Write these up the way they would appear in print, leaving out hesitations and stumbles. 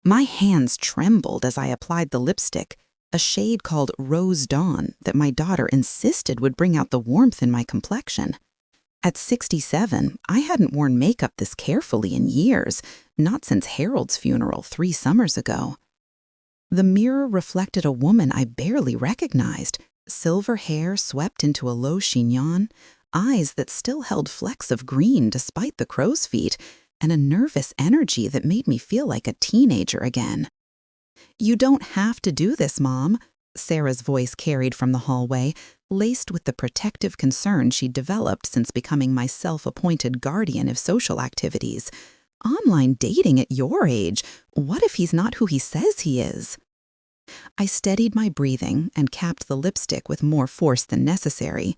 My hands trembled as I applied the lipstick, a shade called Rose Dawn that my daughter insisted would bring out the warmth in my complexion. At 67, I hadn't worn makeup this carefully in years, not since Harold's funeral 3 summers ago. The mirror reflected a woman I barely recognized, silver hair swept into a low chignon, eyes that still held flecks of green despite the crow's feet, and a nervous energy that made me feel like a teenager again. "You don't have to do this, Mom," Sarah's voice carried from the hallway, laced with the protective concern she'd developed since becoming my self-appointed guardian of social activities. "Online dating at your age, what if he's not who he says he is?" I steadied my breathing and capped the lipstick with more force than necessary.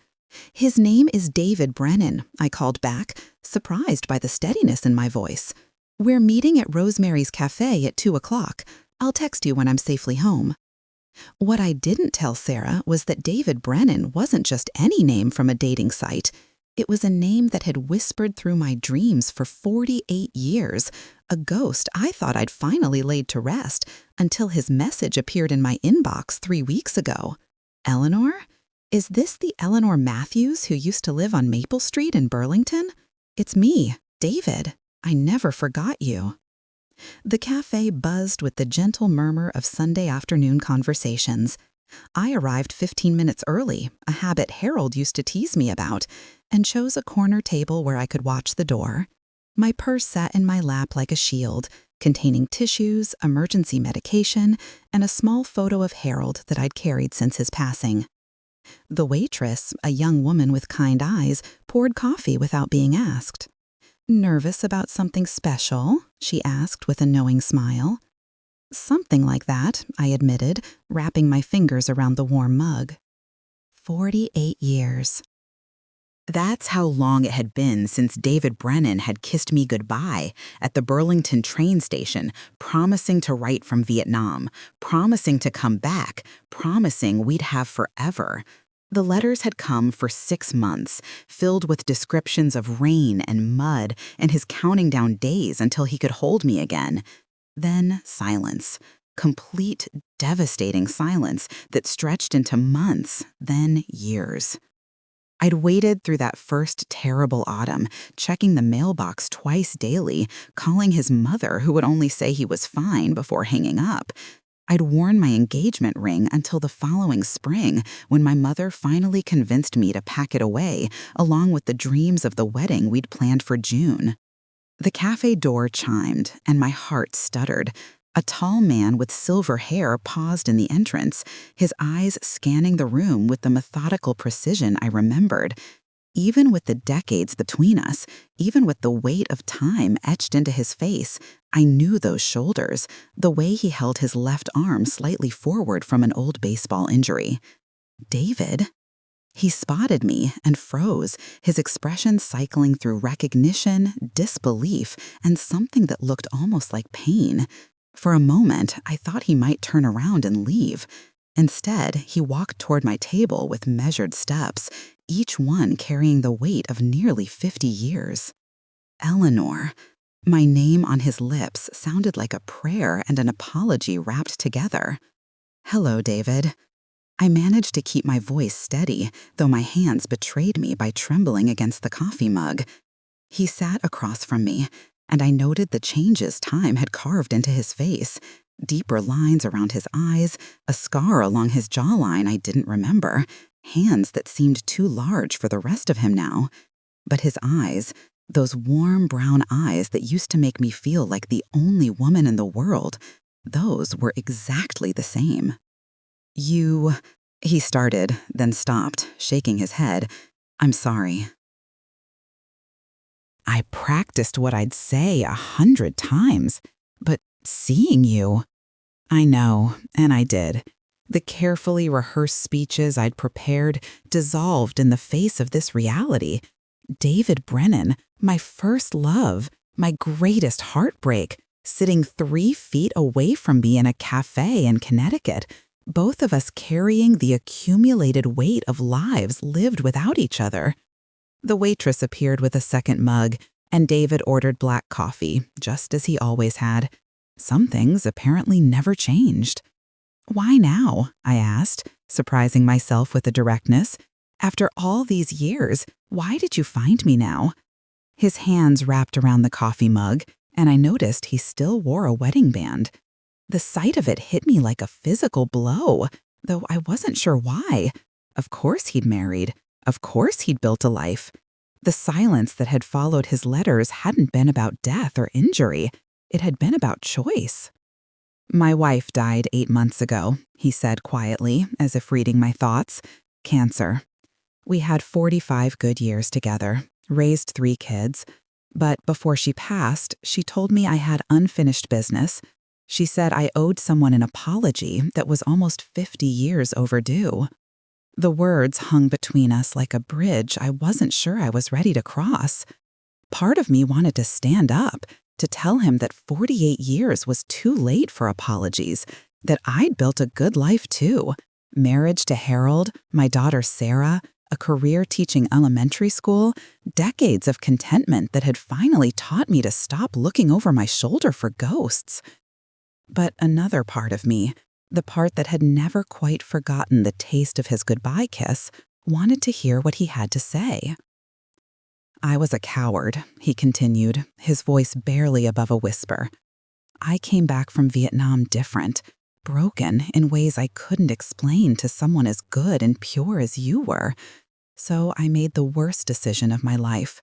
"His name is David Brennan," I called back, surprised by the steadiness in my voice. "We're meeting at Rosemary's Cafe at 2 o'clock. I'll text you when I'm safely home." What I didn't tell Sarah was that David Brennan wasn't just any name from a dating site. It was a name that had whispered through my dreams for 48 years, a ghost I thought I'd finally laid to rest until his message appeared in my inbox 3 weeks ago. "Eleanor? Is this the Eleanor Matthews who used to live on Maple Street in Burlington? It's me, David. I never forgot you." The cafe buzzed with the gentle murmur of Sunday afternoon conversations. I arrived 15 minutes early, a habit Harold used to tease me about, and chose a corner table where I could watch the door. My purse sat in my lap like a shield, containing tissues, emergency medication, and a small photo of Harold that I'd carried since his passing. The waitress, a young woman with kind eyes, poured coffee without being asked. "Nervous about something special?" she asked with a knowing smile. "Something like that," I admitted, wrapping my fingers around the warm mug. 48 years. That's how long it had been since David Brennan had kissed me goodbye at the Burlington train station, promising to write from Vietnam, promising to come back, promising we'd have forever. The letters had come for 6 months, filled with descriptions of rain and mud and his counting down days until he could hold me again. Then silence. Complete, devastating silence that stretched into months, then years. I'd waited through that first terrible autumn, checking the mailbox twice daily, calling his mother, who would only say he was fine before hanging up. I'd worn my engagement ring until the following spring, when my mother finally convinced me to pack it away, along with the dreams of the wedding we'd planned for June. The cafe door chimed, and my heart stuttered. A tall man with silver hair paused in the entrance, his eyes scanning the room with the methodical precision I remembered. Even with the decades between us, even with the weight of time etched into his face, I knew those shoulders, the way he held his left arm slightly forward from an old baseball injury. "David?" He spotted me and froze, his expression cycling through recognition, disbelief, and something that looked almost like pain. For a moment, I thought he might turn around and leave. Instead, he walked toward my table with measured steps, each one carrying the weight of nearly 50 years. Eleanor. My name on his lips sounded like a prayer and an apology wrapped together. "Hello, David." I managed to keep my voice steady, though my hands betrayed me by trembling against the coffee mug. He sat across from me, and I noted the changes time had carved into his face. Deeper lines around his eyes, a scar along his jawline I didn't remember, hands that seemed too large for the rest of him now. But his eyes, those warm brown eyes that used to make me feel like the only woman in the world, those were exactly the same. "You," he started, then stopped, shaking his head. "I'm sorry." I practiced what I'd say 100 times, but seeing you. I know, and I did. The carefully rehearsed speeches I'd prepared dissolved in the face of this reality. David Brennan, my first love, my greatest heartbreak, sitting 3 feet away from me in a cafe in Connecticut, both of us carrying the accumulated weight of lives lived without each other. The waitress appeared with a second mug, and David ordered black coffee, just as he always had. Some things apparently never changed. Why now? I asked, surprising myself with the directness. After all these years, why did you find me now? His hands wrapped around the coffee mug, and I noticed he still wore a wedding band. The sight of it hit me like a physical blow, though I wasn't sure why. Of course he'd married. Of course he'd built a life. The silence that had followed his letters hadn't been about death or injury. It had been about choice. My wife died 8 months ago, he said quietly, as if reading my thoughts. Cancer. We had 45 good years together, raised 3 kids. But before she passed, she told me I had unfinished business. She said I owed someone an apology that was almost 50 years overdue. The words hung between us like a bridge I wasn't sure I was ready to cross. Part of me wanted to stand up, to tell him that 48 years was too late for apologies, that I'd built a good life too. Marriage to Harold, my daughter Sarah, a career teaching elementary school, decades of contentment that had finally taught me to stop looking over my shoulder for ghosts. But another part of me, the part that had never quite forgotten the taste of his goodbye kiss, wanted to hear what he had to say. I was a coward, he continued, his voice barely above a whisper. I came back from Vietnam different, broken in ways I couldn't explain to someone as good and pure as you were. So I made the worst decision of my life.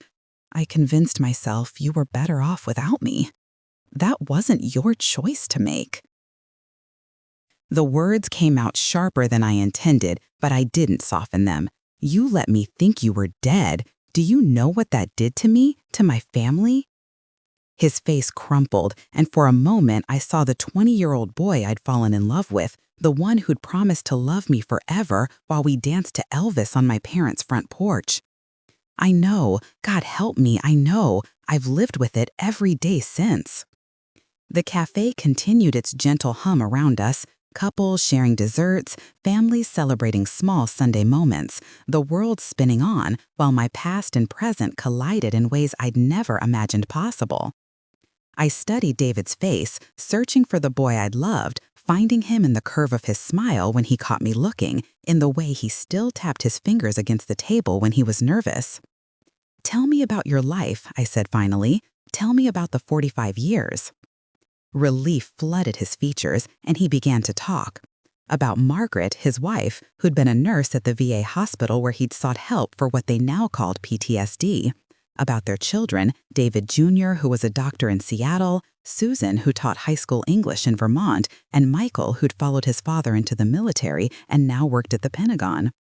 I convinced myself you were better off without me. That wasn't your choice to make. The words came out sharper than I intended, but I didn't soften them. You let me think you were dead. Do you know what that did to me, to my family? His face crumpled, and for a moment I saw the 20-year-old boy I'd fallen in love with, the one who'd promised to love me forever while we danced to Elvis on my parents' front porch. I know, God help me, I know, I've lived with it every day since. The cafe continued its gentle hum around us, couples sharing desserts, families celebrating small Sunday moments, the world spinning on while my past and present collided in ways I'd never imagined possible. I studied David's face, searching for the boy I'd loved, finding him in the curve of his smile when he caught me looking, in the way he still tapped his fingers against the table when he was nervous. Tell me about your life, I said finally. Tell me about the 45 years. Relief flooded his features, and he began to talk. About Margaret, his wife, who'd been a nurse at the VA hospital where he'd sought help for what they now called PTSD. About their children, David Jr., who was a doctor in Seattle, Susan, who taught high school English in Vermont, and Michael, who'd followed his father into the military and now worked at the Pentagon.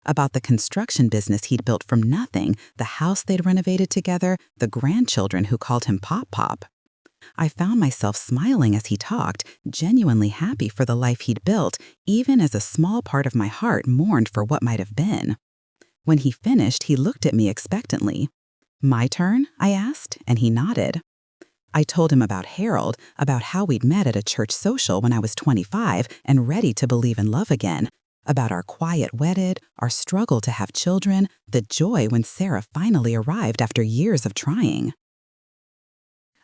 About the construction business he'd built from nothing, the house they'd renovated together, the grandchildren who called him Pop Pop. I found myself smiling as he talked, genuinely happy for the life he'd built, even as a small part of my heart mourned for what might have been. When he finished, he looked at me expectantly. My turn? I asked, and he nodded. I told him about Harold, about how we'd met at a church social when I was 25 and ready to believe in love again, about our quiet wedded, our struggle to have children, the joy when Sarah finally arrived after years of trying.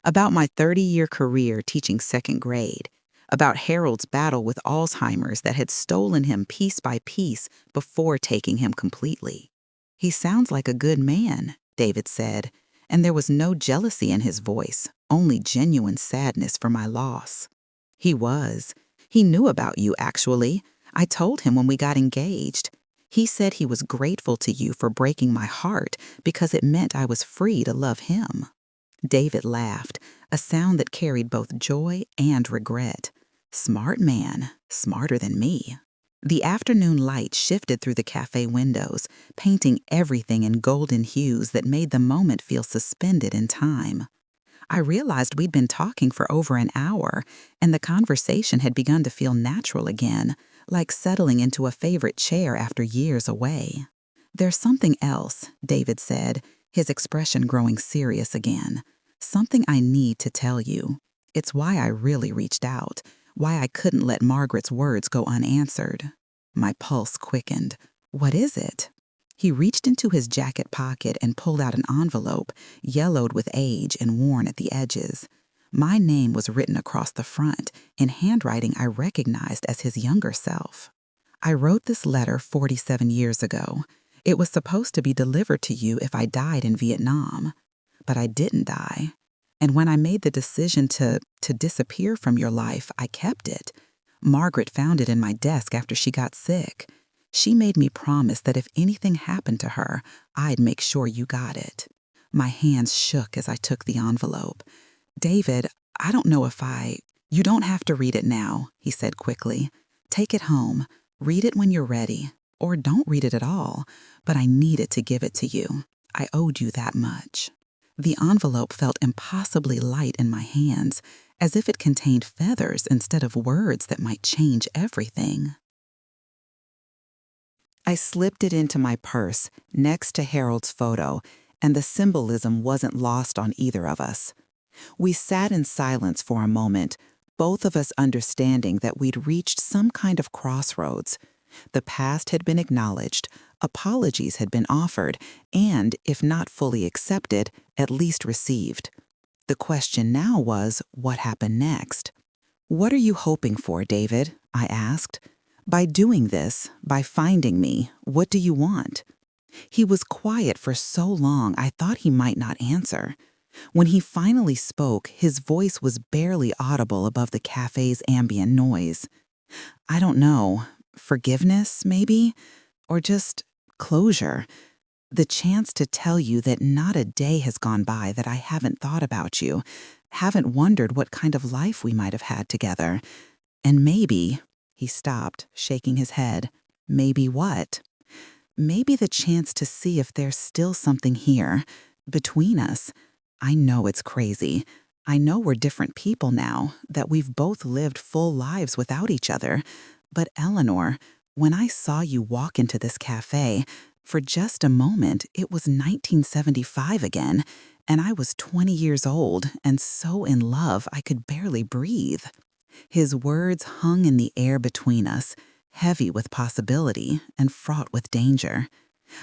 About my 30-year career teaching second grade, about Harold's battle with Alzheimer's that had stolen him piece by piece before taking him completely. He sounds like a good man, David said, and there was no jealousy in his voice, only genuine sadness for my loss. He was. He knew about you, actually. I told him when we got engaged. He said he was grateful to you for breaking my heart because it meant I was free to love him. David laughed, a sound that carried both joy and regret. Smart man, smarter than me. The afternoon light shifted through the cafe windows, painting everything in golden hues that made the moment feel suspended in time. I realized we'd been talking for over an hour, and the conversation had begun to feel natural again, like settling into a favorite chair after years away. There's something else, David said, his expression growing serious again. Something I need to tell you. It's why I really reached out, why I couldn't let Margaret's words go unanswered. My pulse quickened. What is it? He reached into his jacket pocket and pulled out an envelope, yellowed with age and worn at the edges. My name was written across the front in handwriting I recognized as his younger self. I wrote this letter 47 years ago. It was supposed to be delivered to you if I died in Vietnam. But I didn't die. And when I made the decision to disappear from your life, I kept it. Margaret found it in my desk after she got sick. She made me promise that if anything happened to her, I'd make sure you got it. My hands shook as I took the envelope. David, I don't know if You don't have to read it now, he said quickly. Take it home. Read it when you're ready. Or don't read it at all. But I needed to give it to you. I owed you that much. The envelope felt impossibly light in my hands, as if it contained feathers instead of words that might change everything. I slipped it into my purse next to Harold's photo, and the symbolism wasn't lost on either of us. We sat in silence for a moment, both of us understanding that we'd reached some kind of crossroads. The past had been acknowledged, apologies had been offered, and, if not fully accepted, at least received. The question now was, what happened next? What are you hoping for, David? I asked. By doing this, by finding me, what do you want? He was quiet for so long I thought he might not answer. When he finally spoke, his voice was barely audible above the cafe's ambient noise. I don't know. Forgiveness, maybe? Or just closure. The chance to tell you that not a day has gone by that I haven't thought about you, haven't wondered what kind of life we might have had together. And maybe, he stopped, shaking his head, maybe what? Maybe the chance to see if there's still something here, between us. I know it's crazy. I know we're different people now, that we've both lived full lives without each other. But Eleanor, when I saw you walk into this cafe, for just a moment, it was 1975 again, and I was 20 years old and so in love I could barely breathe. His words hung in the air between us, heavy with possibility and fraught with danger.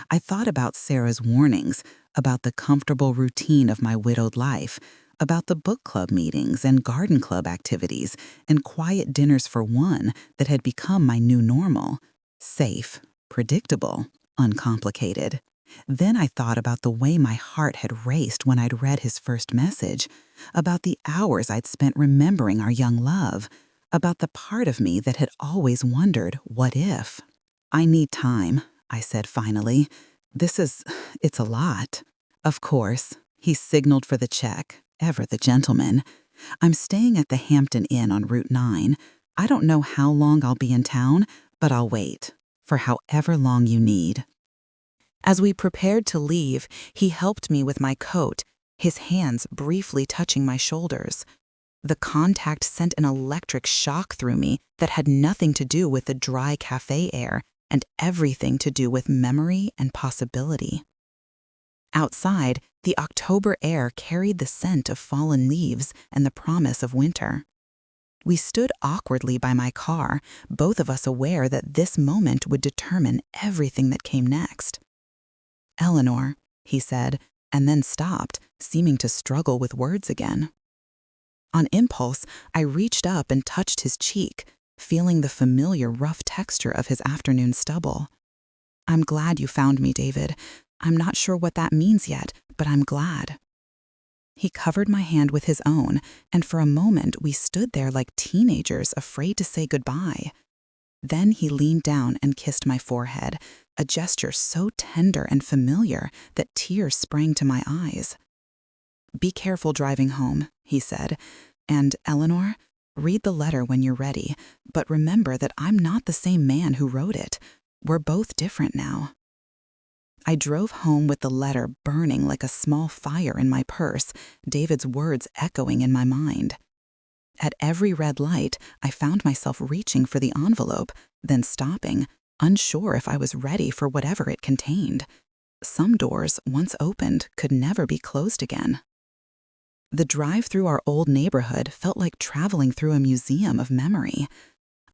I thought about Sarah's warnings, about the comfortable routine of my widowed life, about the book club meetings and garden club activities and quiet dinners for one that had become my new normal. Safe, predictable, uncomplicated. Then I thought about the way my heart had raced when I'd read his first message, about the hours I'd spent remembering our young love, about the part of me that had always wondered, what if? I need time, I said finally. It's a lot. Of course, he signaled for the check, ever the gentleman. I'm staying at the Hampton Inn on Route 9. I don't know how long I'll be in town, but I'll wait, for however long you need. As we prepared to leave, he helped me with my coat, his hands briefly touching my shoulders. The contact sent an electric shock through me that had nothing to do with the dry cafe air and everything to do with memory and possibility. Outside, the October air carried the scent of fallen leaves and the promise of winter. We stood awkwardly by my car, both of us aware that this moment would determine everything that came next. Eleanor, he said, and then stopped, seeming to struggle with words again. On impulse, I reached up and touched his cheek, feeling the familiar rough texture of his afternoon stubble. I'm glad you found me, David. I'm not sure what that means yet, but I'm glad. He covered my hand with his own, and for a moment we stood there like teenagers afraid to say goodbye. Then he leaned down and kissed my forehead, a gesture so tender and familiar that tears sprang to my eyes. Be careful driving home, he said, and Eleanor, read the letter when you're ready, but remember that I'm not the same man who wrote it. We're both different now. I drove home with the letter burning like a small fire in my purse, David's words echoing in my mind. At every red light, I found myself reaching for the envelope, then stopping, unsure if I was ready for whatever it contained. Some doors, once opened, could never be closed again. The drive through our old neighborhood felt like traveling through a museum of memory.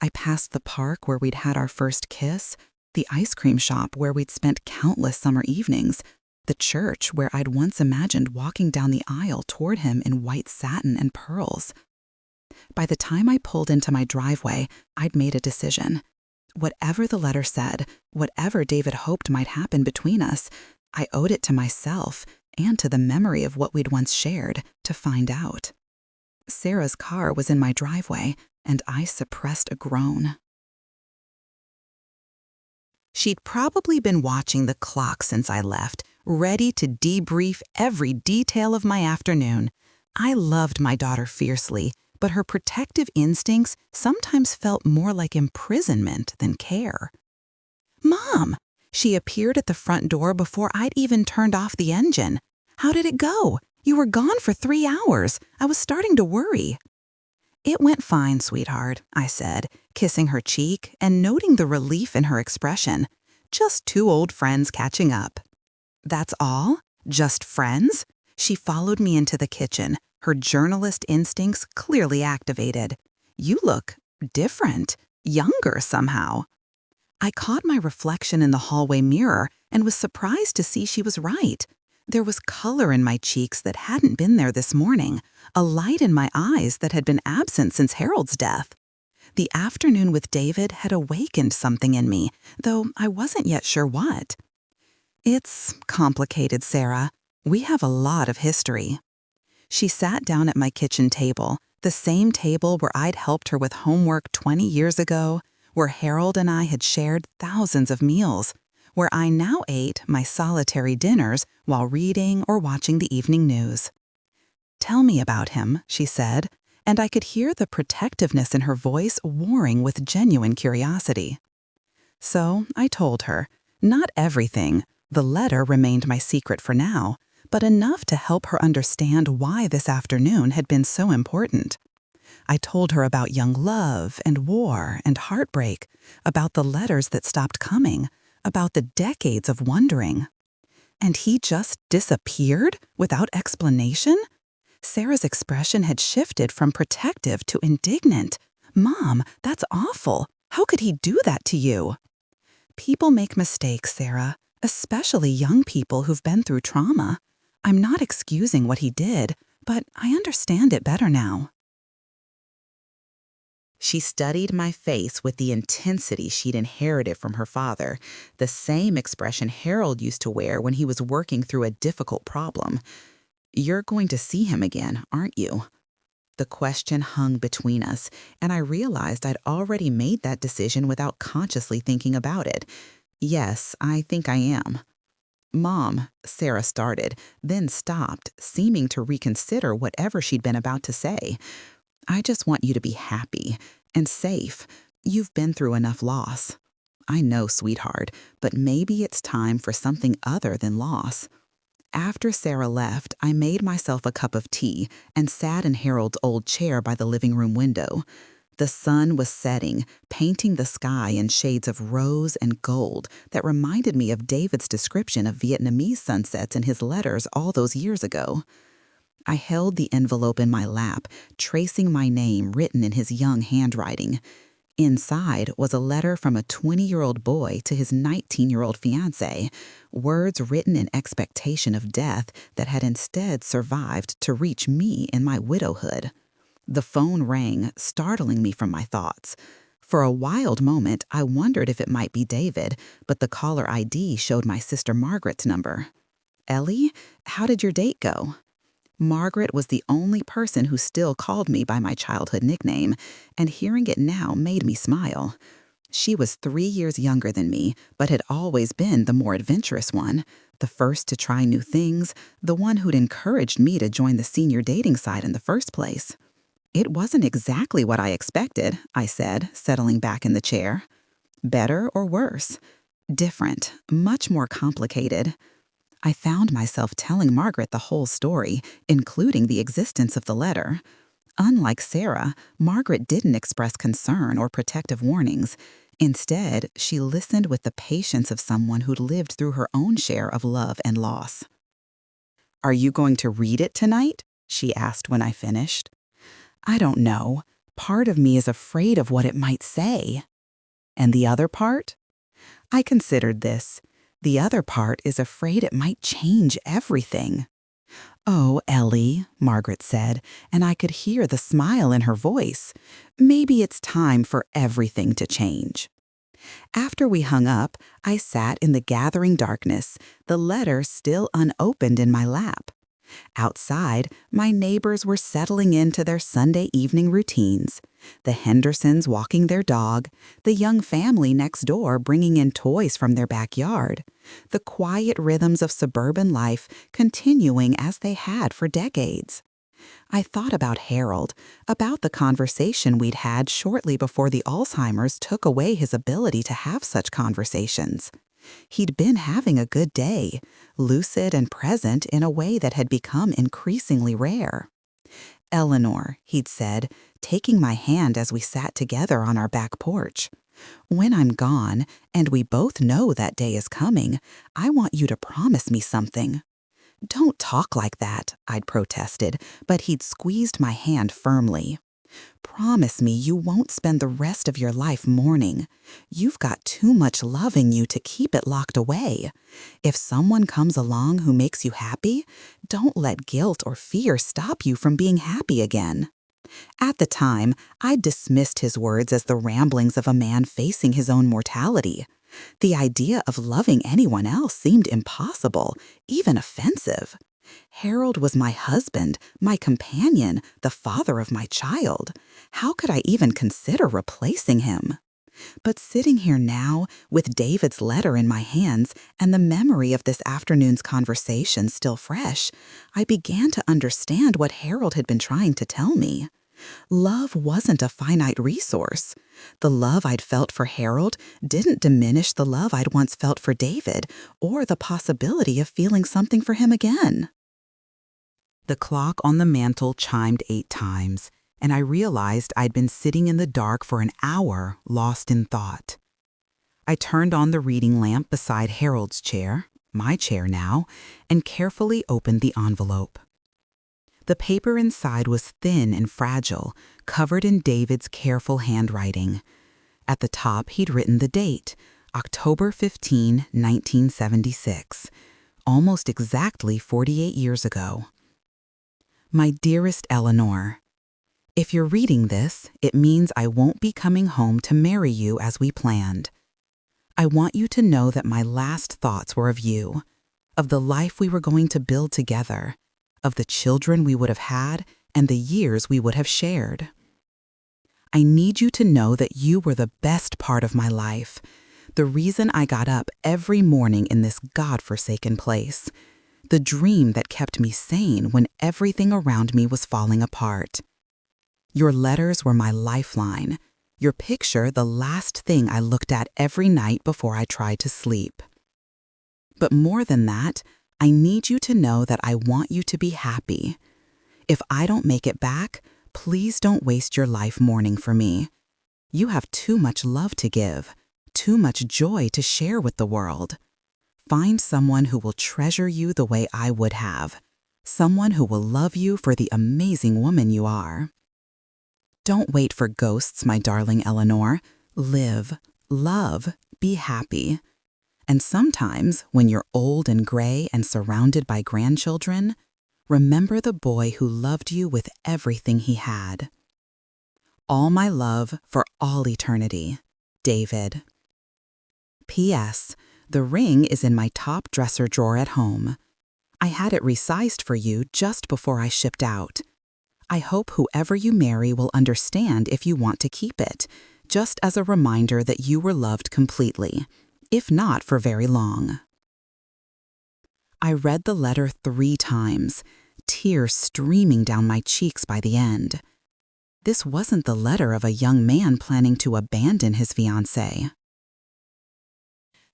I passed the park where we'd had our first kiss, the ice cream shop where we'd spent countless summer evenings, the church where I'd once imagined walking down the aisle toward him in white satin and pearls. By the time I pulled into my driveway, I'd made a decision. Whatever the letter said, whatever David hoped might happen between us, I owed it to myself and to the memory of what we'd once shared to find out. Sarah's car was in my driveway, and I suppressed a groan. She'd probably been watching the clock since I left, ready to debrief every detail of my afternoon. I loved my daughter fiercely, but her protective instincts sometimes felt more like imprisonment than care. "Mom!" She appeared at the front door before I'd even turned off the engine. "How did it go? You were gone for 3 hours. I was starting to worry." "It went fine, sweetheart," I said, kissing her cheek and noting the relief in her expression. "Just 2 old friends catching up." "That's all? Just friends?" She followed me into the kitchen, her journalist instincts clearly activated. "You look different, younger somehow." I caught my reflection in the hallway mirror and was surprised to see she was right. There was color in my cheeks that hadn't been there this morning, a light in my eyes that had been absent since Harold's death. The afternoon with David had awakened something in me, though I wasn't yet sure what. "It's complicated, Sarah. We have a lot of history." She sat down at my kitchen table, the same table where I'd helped her with homework 20 years ago, where Harold and I had shared thousands of meals, where I now ate my solitary dinners while reading or watching the evening news. "Tell me about him," she said, and I could hear the protectiveness in her voice warring with genuine curiosity. So I told her, not everything. The letter remained my secret for now, but enough to help her understand why this afternoon had been so important. I told her about young love and war and heartbreak, about the letters that stopped coming, about the decades of wondering. And he just disappeared without explanation? Sarah's expression had shifted from protective to indignant. "Mom, that's awful. How could he do that to you?" "People make mistakes, Sarah, especially young people who've been through trauma. I'm not excusing what he did, but I understand it better now." She studied my face with the intensity she'd inherited from her father, the same expression Harold used to wear when he was working through a difficult problem. "You're going to see him again, aren't you?" The question hung between us, and I realized I'd already made that decision without consciously thinking about it. "Yes, I think I am." "Mom," Sarah started, then stopped, seeming to reconsider whatever she'd been about to say. "I just want you to be happy and safe. You've been through enough loss." "I know, sweetheart, but maybe it's time for something other than loss." After Sarah left, I made myself a cup of tea and sat in Harold's old chair by the living room window. The sun was setting, painting the sky in shades of rose and gold that reminded me of David's description of Vietnamese sunsets in his letters all those years ago. I held the envelope in my lap, tracing my name written in his young handwriting. Inside was a letter from a 20-year-old boy to his 19-year-old fiancée, words written in expectation of death that had instead survived to reach me in my widowhood. The phone rang, startling me from my thoughts. For a wild moment, I wondered if it might be David, but the caller ID showed my sister Margaret's number. "Ellie, how did your date go?" Margaret was the only person who still called me by my childhood nickname, and hearing it now made me smile. She was 3 years younger than me, but had always been the more adventurous one, the first to try new things, the one who'd encouraged me to join the senior dating site in the first place. "It wasn't exactly what I expected," I said, settling back in the chair. "Better or worse?" "Different, much more complicated." I found myself telling Margaret the whole story, including the existence of the letter. Unlike Sarah, Margaret didn't express concern or protective warnings. Instead, she listened with the patience of someone who'd lived through her own share of love and loss. "Are you going to read it tonight?" she asked when I finished. "I don't know. Part of me is afraid of what it might say." "And the other part?" I considered this. The other part is afraid it might change everything. Oh, Ellie, Margaret said, and I could hear the smile in her voice. Maybe it's time for everything to change. After we hung up, I sat in the gathering darkness, the letter still unopened in my lap. Outside, my neighbors were settling into their Sunday evening routines. The Hendersons walking their dog, the young family next door bringing in toys from their backyard, the quiet rhythms of suburban life continuing as they had for decades. I thought about Harold, about the conversation we'd had shortly before the Alzheimer's took away his ability to have such conversations. He'd been having a good day, lucid and present in a way that had become increasingly rare. "Eleanor," he'd said, taking my hand as we sat together on our back porch. "When I'm gone, and we both know that day is coming, I want you to promise me something." "Don't talk like that," I'd protested, but he'd squeezed my hand firmly. "Promise me you won't spend the rest of your life mourning. You've got too much love in you to keep it locked away. If someone comes along who makes you happy, don't let guilt or fear stop you from being happy again." At the time, I dismissed his words as the ramblings of a man facing his own mortality. The idea of loving anyone else seemed impossible, even offensive. Harold was my husband, my companion, the father of my child. How could I even consider replacing him? But sitting here now, with David's letter in my hands and the memory of this afternoon's conversation still fresh, I began to understand what Harold had been trying to tell me. Love wasn't a finite resource. The love I'd felt for Harold didn't diminish the love I'd once felt for David or the possibility of feeling something for him again. The clock on the mantel chimed 8 times, and I realized I'd been sitting in the dark for an hour, lost in thought. I turned on the reading lamp beside Harold's chair, my chair now, and carefully opened the envelope. The paper inside was thin and fragile, covered in David's careful handwriting. At the top, he'd written the date, October 15, 1976, almost exactly 48 years ago. "My dearest Eleanor, if you're reading this, it means I won't be coming home to marry you as we planned. I want you to know that my last thoughts were of you, of the life we were going to build together, of the children we would have had and the years we would have shared. I need you to know that you were the best part of my life, the reason I got up every morning in this God-forsaken place, the dream that kept me sane when everything around me was falling apart. Your letters were my lifeline, your picture the last thing I looked at every night before I tried to sleep. But more than that, I need you to know that I want you to be happy. If I don't make it back, please don't waste your life mourning for me. You have too much love to give, too much joy to share with the world. Find someone who will treasure you the way I would have, someone who will love you for the amazing woman you are. Don't wait for ghosts, my darling Eleanor. Live, love, be happy. And sometimes, when you're old and gray and surrounded by grandchildren, remember the boy who loved you with everything he had. All my love for all eternity, David." P.S. The ring is in my top dresser drawer at home. I had it resized for you just before I shipped out. I hope whoever you marry will understand if you want to keep it, just as a reminder that you were loved completely, if not for very long. I read the letter 3 times, tears streaming down my cheeks by the end. This wasn't the letter of a young man planning to abandon his fiancée.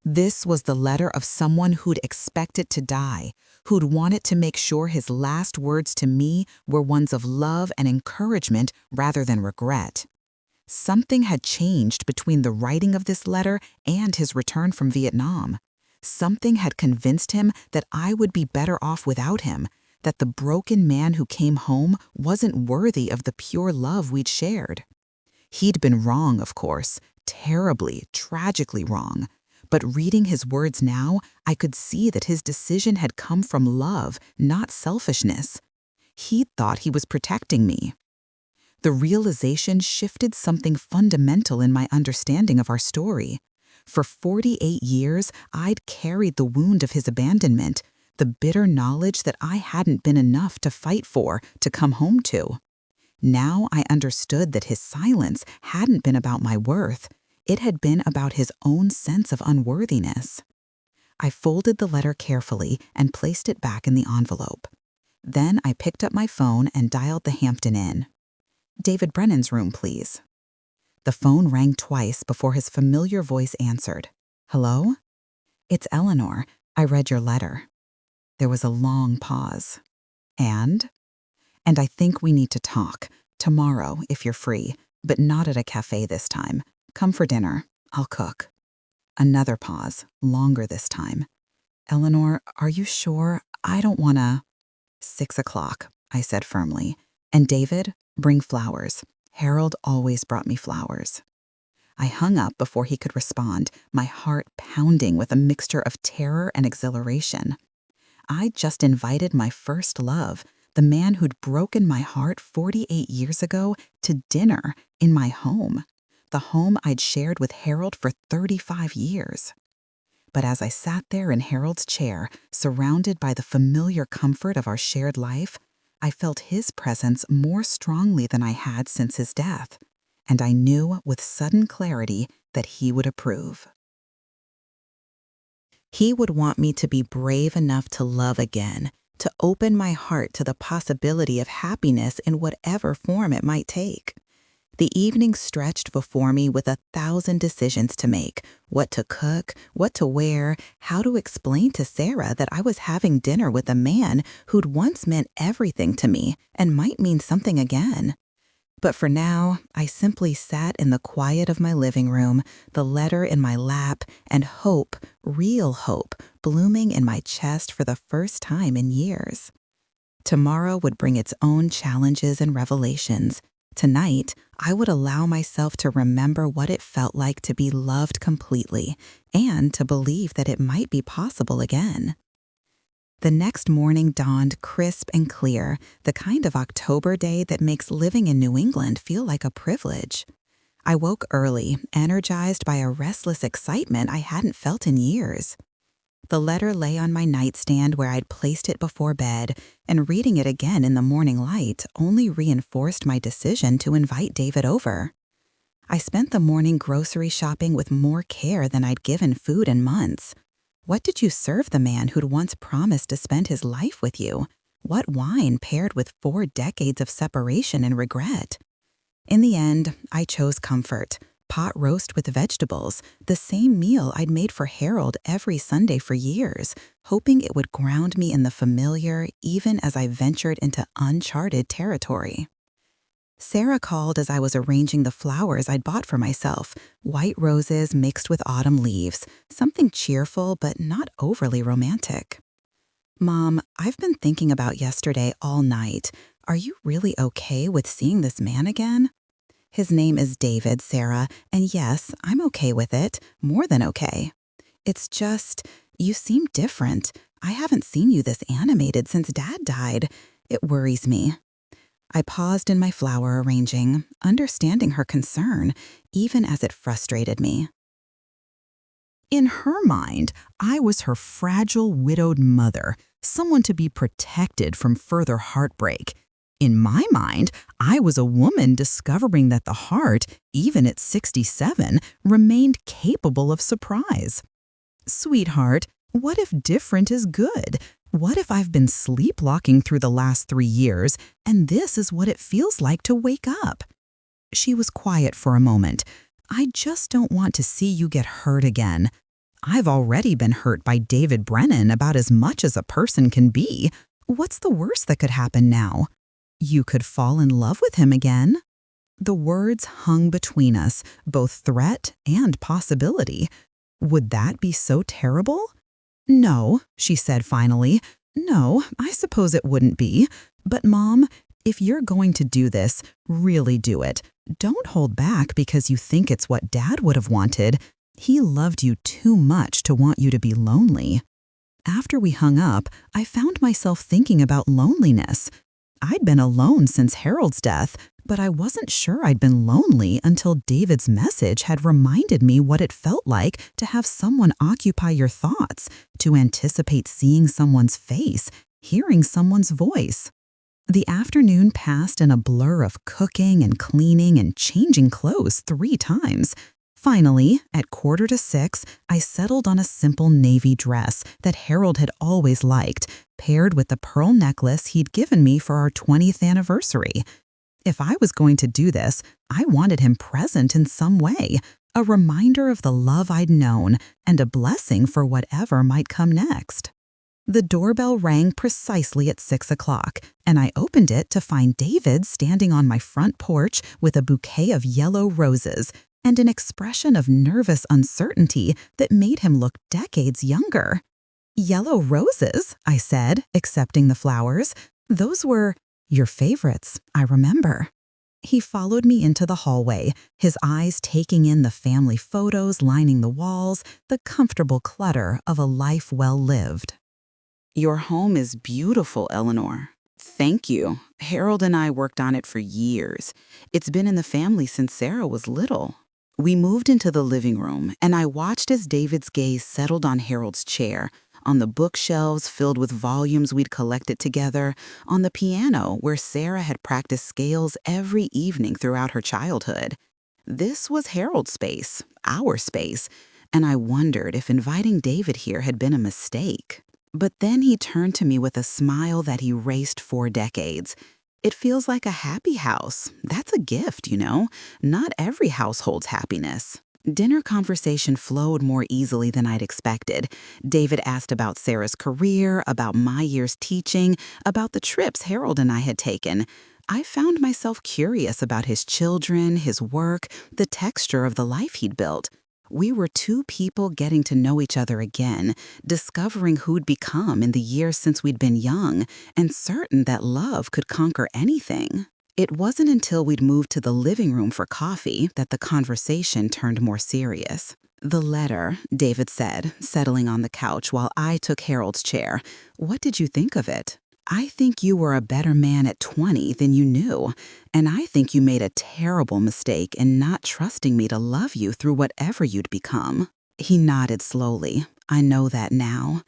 This was the letter of someone who'd expected to die, who'd wanted to make sure his last words to me were ones of love and encouragement rather than regret. Something had changed between the writing of this letter and his return from Vietnam. Something had convinced him that I would be better off without him, that the broken man who came home wasn't worthy of the pure love we'd shared. He'd been wrong, of course, terribly, tragically wrong. But reading his words now, I could see that his decision had come from love, not selfishness. He thought he was protecting me. The realization shifted something fundamental in my understanding of our story. For 48 years, I'd carried the wound of his abandonment, the bitter knowledge that I hadn't been enough to fight for, to come home to. Now I understood that his silence hadn't been about my worth. It had been about his own sense of unworthiness. I folded the letter carefully and placed it back in the envelope. Then I picked up my phone and dialed the Hampton Inn. "David Brennan's room, please." The phone rang twice before his familiar voice answered. "Hello? It's Eleanor. I read your letter." There was a long pause. And I think we need to talk. Tomorrow, if you're free, but not at a cafe this time. Come for dinner. I'll cook." Another pause, longer this time. "Eleanor, are you sure? I don't wanna—" 6 o'clock, I said firmly. "And David, bring flowers. Harold always brought me flowers." I hung up before he could respond, my heart pounding with a mixture of terror and exhilaration. I'd just invited my first love, the man who'd broken my heart 48 years ago, to dinner in my home, the home I'd shared with Harold for 35 years. But as I sat there in Harold's chair, surrounded by the familiar comfort of our shared life, I felt his presence more strongly than I had since his death, and I knew with sudden clarity that he would approve. He would want me to be brave enough to love again, to open my heart to the possibility of happiness in whatever form it might take. The evening stretched before me with 1,000 decisions to make: what to cook, what to wear, how to explain to Sarah that I was having dinner with a man who'd once meant everything to me and might mean something again. But for now, I simply sat in the quiet of my living room, the letter in my lap, and hope, real hope, blooming in my chest for the first time in years. Tomorrow would bring its own challenges and revelations. Tonight, I would allow myself to remember what it felt like to be loved completely and to believe that it might be possible again. The next morning dawned crisp and clear, the kind of October day that makes living in New England feel like a privilege. I woke early, energized by a restless excitement I hadn't felt in years. The letter lay on my nightstand where I'd placed it before bed, and reading it again in the morning light only reinforced my decision to invite David over. I spent the morning grocery shopping with more care than I'd given food in months. What did you serve the man who'd once promised to spend his life with you? What wine paired with 4 decades of separation and regret? In the end, I chose comfort. Pot roast with vegetables, the same meal I'd made for Harold every Sunday for years, hoping it would ground me in the familiar even as I ventured into uncharted territory. Sarah called as I was arranging the flowers I'd bought for myself, white roses mixed with autumn leaves, something cheerful but not overly romantic. "Mom, I've been thinking about yesterday all night. Are you really okay with seeing this man again?" "His name is David, Sarah, and yes, I'm okay with it, more than okay. It's just, you seem different. I haven't seen you this animated since Dad died. It worries me." I paused in my flower arranging, understanding her concern, even as it frustrated me. In her mind, I was her fragile, widowed mother, someone to be protected from further heartbreak. In my mind, I was a woman discovering that the heart, even at 67, remained capable of surprise. "Sweetheart, what if different is good? What if I've been sleepwalking through the last 3 years, and this is what it feels like to wake up?" She was quiet for a moment. "I just don't want to see you get hurt again. I've already been hurt by David Brennan about as much as a person can be. What's the worst that could happen now? You could fall in love with him again." The words hung between us, both threat and possibility. Would that be so terrible? "No," she said finally. "No, I suppose it wouldn't be. But Mom, if you're going to do this, really do it. Don't hold back because you think it's what Dad would have wanted. He loved you too much to want you to be lonely. After we hung up, I found myself thinking about loneliness. I'd been alone since Harold's death, but I wasn't sure I'd been lonely until David's message had reminded me what it felt like to have someone occupy your thoughts, to anticipate seeing someone's face, hearing someone's voice. The afternoon passed in a blur of cooking and cleaning and changing clothes 3 times. Finally, at 5:45, I settled on a simple navy dress that Harold had always liked, paired with the pearl necklace he'd given me for our 20th anniversary. If I was going to do this, I wanted him present in some way, a reminder of the love I'd known and a blessing for whatever might come next. The doorbell rang precisely at 6 o'clock, and I opened it to find David standing on my front porch with a bouquet of yellow roses and an expression of nervous uncertainty that made him look decades younger. "Yellow roses," I said, accepting the flowers. "Those were your favorites, I remember." He followed me into the hallway, his eyes taking in the family photos lining the walls, the comfortable clutter of a life well lived. "Your home is beautiful, Eleanor. Thank you. Harold and I worked on it for years. It's been in the family since Sarah was little." We moved into the living room, and I watched as David's gaze settled on Harold's chair, on the bookshelves filled with volumes we'd collected together, on the piano where Sarah had practiced scales every evening throughout her childhood. This was Harold's space, our space, and I wondered if inviting David here had been a mistake. But then he turned to me with a smile that erased 4 decades. "It feels like a happy house. That's a gift, you know. Not every house holds happiness." Dinner conversation flowed more easily than I'd expected. David asked about Sarah's career, about my year's teaching, about the trips Harold and I had taken. I found myself curious about his children, his work, the texture of the life he'd built. We were 2 people getting to know each other again, discovering who'd become in the years since we'd been young, and certain that love could conquer anything. It wasn't until we'd moved to the living room for coffee that the conversation turned more serious. "The letter," David said, settling on the couch while I took Harold's chair. "What did you think of it?" "I think you were a better man at 20 than you knew, and I think you made a terrible mistake in not trusting me to love you through whatever you'd become." He nodded slowly. "I know that now.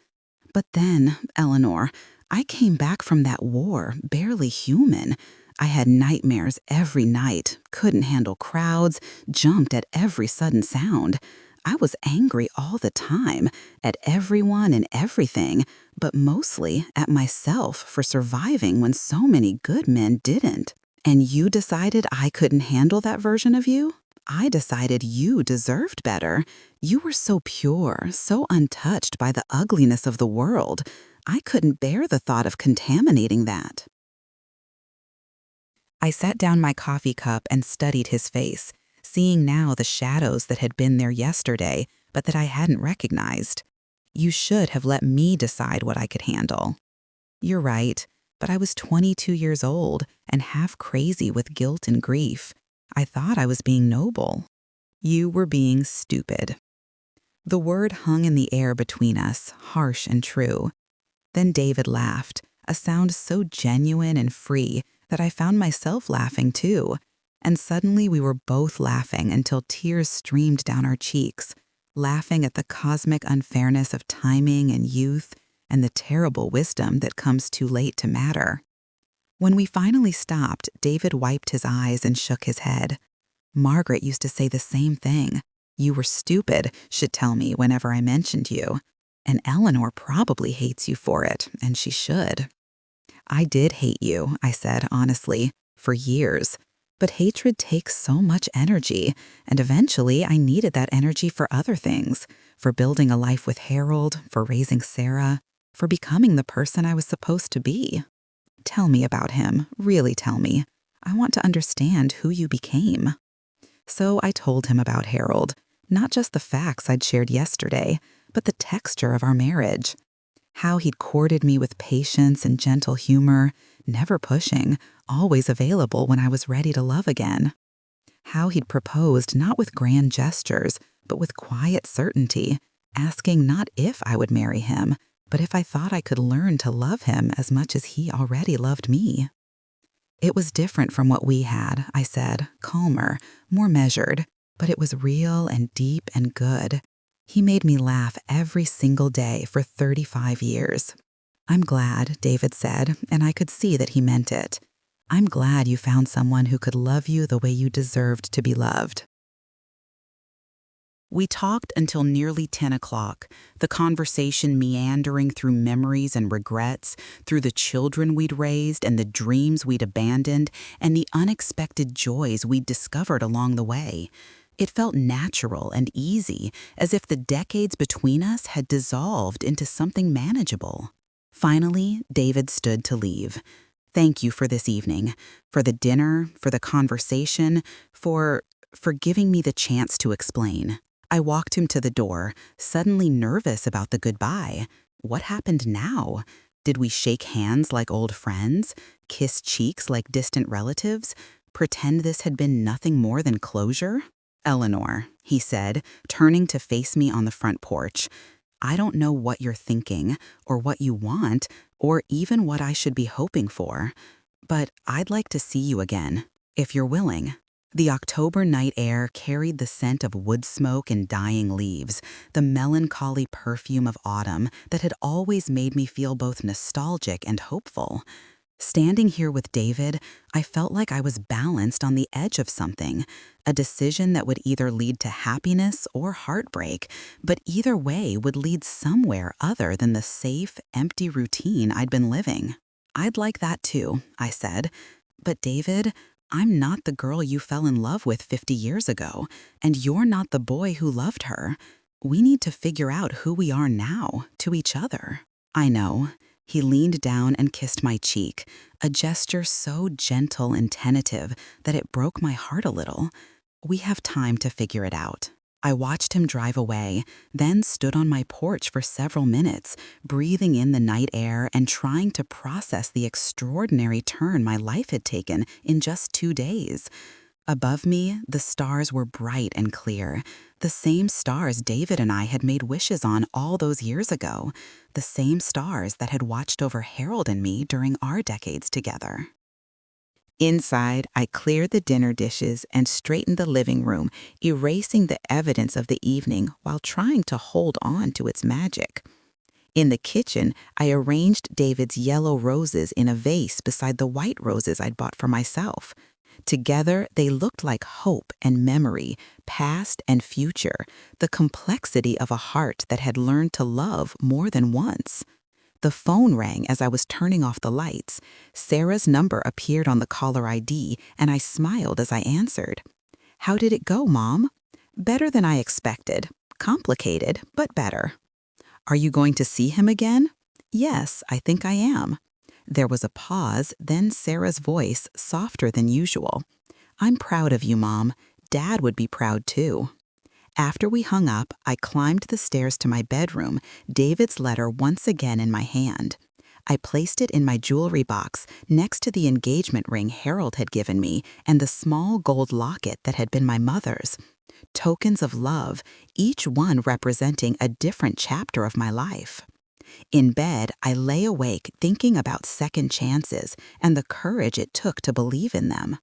But then, Eleanor, I came back from that war barely human. I had nightmares every night, couldn't handle crowds, jumped at every sudden sound. I was angry all the time, at everyone and everything, but mostly at myself for surviving when so many good men didn't. And you decided I couldn't handle that version of you? I decided you deserved better. You were so pure, so untouched by the ugliness of the world. I couldn't bear the thought of contaminating that." I set down my coffee cup and studied his face, seeing now the shadows that had been there yesterday, but that I hadn't recognized. "You should have let me decide what I could handle." "You're right, but I was 22 years old and half crazy with guilt and grief. I thought I was being noble." "You were being stupid." The word hung in the air between us, harsh and true. Then David laughed, a sound so genuine and free that I found myself laughing too. And suddenly we were both laughing until tears streamed down our cheeks, laughing at the cosmic unfairness of timing and youth and the terrible wisdom that comes too late to matter. When we finally stopped, David wiped his eyes and shook his head. "Margaret used to say the same thing. You were stupid, she'd tell me whenever I mentioned you. And Eleanor probably hates you for it, and she should." "I did hate you," I said honestly, "for years. But hatred takes so much energy, and eventually I needed that energy for other things, for building a life with Harold, for raising Sarah, for becoming the person I was supposed to be." "Tell me about him, really tell me. I want to understand who you became." So I told him about Harold, not just the facts I'd shared yesterday, but the texture of our marriage. How he'd courted me with patience and gentle humor, never pushing, always available when I was ready to love again. How he'd proposed not with grand gestures, but with quiet certainty, asking not if I would marry him, but if I thought I could learn to love him as much as he already loved me. It was different from what we had, I said, calmer, more measured, but it was real and deep and good. He made me laugh every single day for 35 years. I'm glad, David said, and I could see that he meant it. I'm glad you found someone who could love you the way you deserved to be loved. We talked until nearly 10 o'clock, the conversation meandering through memories and regrets, through the children we'd raised and the dreams we'd abandoned, and the unexpected joys we'd discovered along the way. It felt natural and easy, as if the decades between us had dissolved into something manageable. Finally, David stood to leave. Thank you for this evening, for the dinner, for the conversation, for giving me the chance to explain. I walked him to the door, suddenly nervous about the goodbye. What happened now? Did we shake hands like old friends? Kiss cheeks like distant relatives? Pretend this had been nothing more than closure? Eleanor, he said, turning to face me on the front porch. I don't know what you're thinking, or what you want, or even what I should be hoping for. But I'd like to see you again, if you're willing. The October night air carried the scent of wood smoke and dying leaves, the melancholy perfume of autumn that had always made me feel both nostalgic and hopeful. Standing here with David, I felt like I was balanced on the edge of something, a decision that would either lead to happiness or heartbreak, but either way would lead somewhere other than the safe, empty routine I'd been living. I'd like that too, I said. But David, I'm not the girl you fell in love with 50 years ago, and you're not the boy who loved her. We need to figure out who we are now, to each other. I know. He leaned down and kissed my cheek, a gesture so gentle and tentative that it broke my heart a little. We have time to figure it out. I watched him drive away, then stood on my porch for several minutes, breathing in the night air and trying to process the extraordinary turn my life had taken in just 2 days. Above me, the stars were bright and clear, the same stars David and I had made wishes on all those years ago, the same stars that had watched over Harold and me during our decades together. Inside, I cleared the dinner dishes and straightened the living room, erasing the evidence of the evening while trying to hold on to its magic. In the kitchen, I arranged David's yellow roses in a vase beside the white roses I'd bought for myself. Together, they looked like hope and memory, past and future, the complexity of a heart that had learned to love more than once. The phone rang as I was turning off the lights. Sarah's number appeared on the caller ID, and I smiled as I answered. "How did it go, Mom?" "Better than I expected. Complicated, but better." "Are you going to see him again?" "Yes, I think I am." There was a pause, then Sarah's voice, softer than usual. "I'm proud of you, Mom. Dad would be proud too." After we hung up, I climbed the stairs to my bedroom, David's letter once again in my hand. I placed it in my jewelry box next to the engagement ring Harold had given me and the small gold locket that had been my mother's. Tokens of love, each one representing a different chapter of my life. In bed, I lay awake thinking about second chances and the courage it took to believe in them.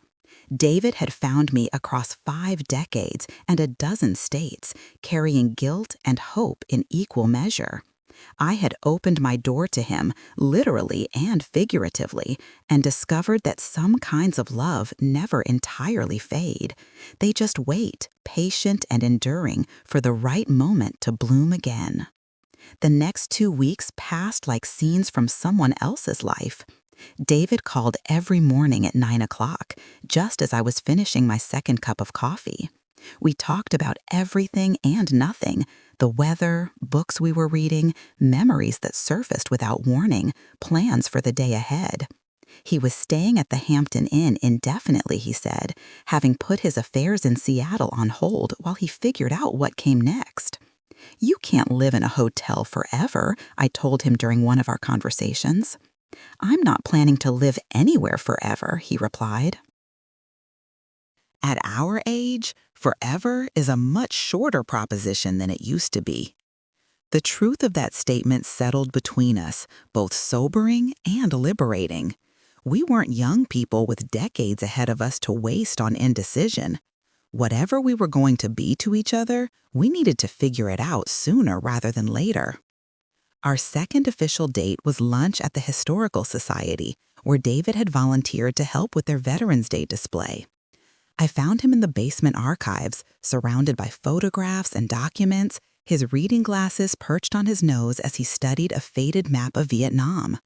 David had found me across 5 decades and a dozen states, carrying guilt and hope in equal measure. I had opened my door to him, literally and figuratively, and discovered that some kinds of love never entirely fade. They just wait, patient and enduring, for the right moment to bloom again. The next 2 weeks passed like scenes from someone else's life. David called every morning at 9 o'clock, just as I was finishing my second cup of coffee. We talked about everything and nothing, the weather, books we were reading, memories that surfaced without warning, plans for the day ahead. He was staying at the Hampton Inn indefinitely, he said, having put his affairs in Seattle on hold while he figured out what came next. "You can't live in a hotel forever," I told him during one of our conversations. "I'm not planning to live anywhere forever," he replied. At our age, forever is a much shorter proposition than it used to be. The truth of that statement settled between us, both sobering and liberating. We weren't young people with decades ahead of us to waste on indecision. Whatever we were going to be to each other, we needed to figure it out sooner rather than later. Our second official date was lunch at the Historical Society, where David had volunteered to help with their Veterans Day display. I found him in the basement archives, surrounded by photographs and documents, his reading glasses perched on his nose as he studied a faded map of Vietnam.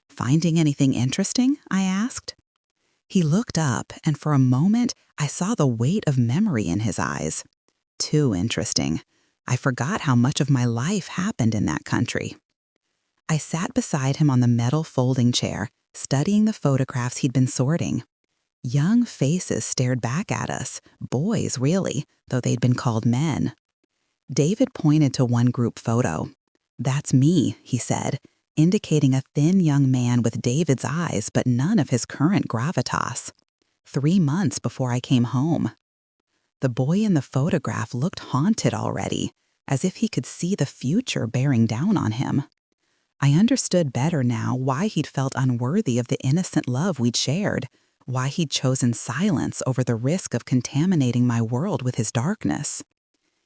"Finding anything interesting?" I asked. He looked up, and for a moment, I saw the weight of memory in his eyes. Too interesting. I forgot how much of my life happened in that country. I sat beside him on the metal folding chair, studying the photographs he'd been sorting. Young faces stared back at us, boys really, though they'd been called men. David pointed to one group photo. "That's me," he said, indicating a thin young man with David's eyes but none of his current gravitas. 3 months before I came home. The boy in the photograph looked haunted already, as if he could see the future bearing down on him. I understood better now why he'd felt unworthy of the innocent love we'd shared, why he'd chosen silence over the risk of contaminating my world with his darkness.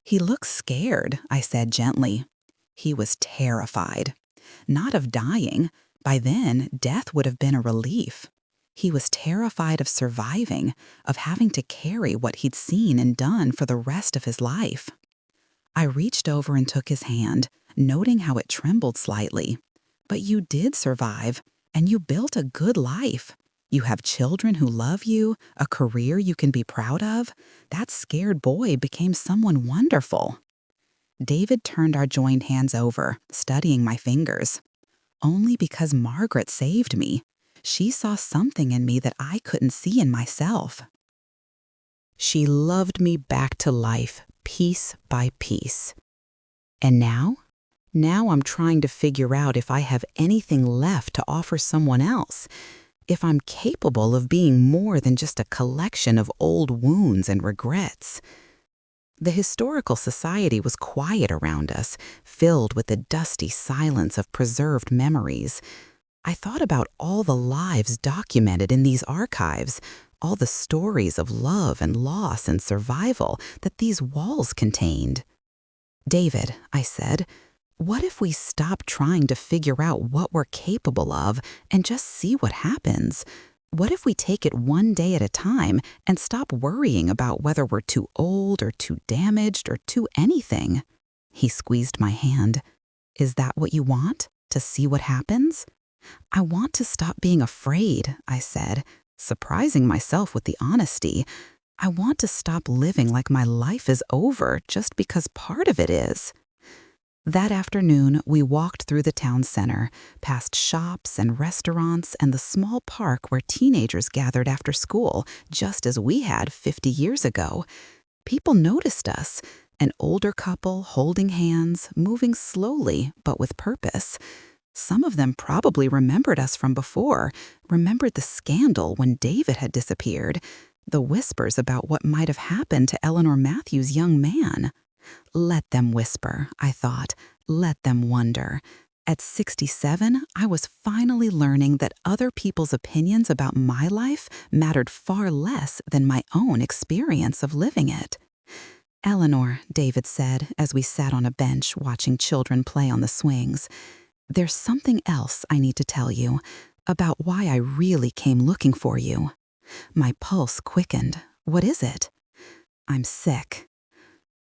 "He looks scared," I said gently. He was terrified. Not of dying. By then, death would have been a relief. He was terrified of surviving, of having to carry what he'd seen and done for the rest of his life. I reached over and took his hand, noting how it trembled slightly. "But you did survive, and you built a good life. You have children who love you, a career you can be proud of. That scared boy became someone wonderful." David turned our joined hands over, studying my fingers. "Only because Margaret saved me. She saw something in me that I couldn't see in myself. She loved me back to life, piece by piece. And now? Now I'm trying to figure out if I have anything left to offer someone else, if I'm capable of being more than just a collection of old wounds and regrets." The Historical Society was quiet around us, filled with the dusty silence of preserved memories. I thought about all the lives documented in these archives, all the stories of love and loss and survival that these walls contained. "David," I said, "what if we stop trying to figure out what we're capable of and just see what happens? What if we take it one day at a time and stop worrying about whether we're too old or too damaged or too anything?" He squeezed my hand. "Is that what you want? To see what happens?" "I want to stop being afraid," I said, surprising myself with the honesty. "I want to stop living like my life is over just because part of it is." That afternoon, we walked through the town center, past shops and restaurants and the small park where teenagers gathered after school, just as we had 50 years ago. People noticed us, an older couple holding hands, moving slowly but with purpose. Some of them probably remembered us from before, remembered the scandal when David had disappeared, the whispers about what might have happened to Eleanor Matthews' young man. Let them whisper, I thought. Let them wonder. At 67, I was finally learning that other people's opinions about my life mattered far less than my own experience of living it. "Eleanor," David said as we sat on a bench watching children play on the swings, "there's something else I need to tell you about why I really came looking for you." My pulse quickened. "What is it?" "I'm sick."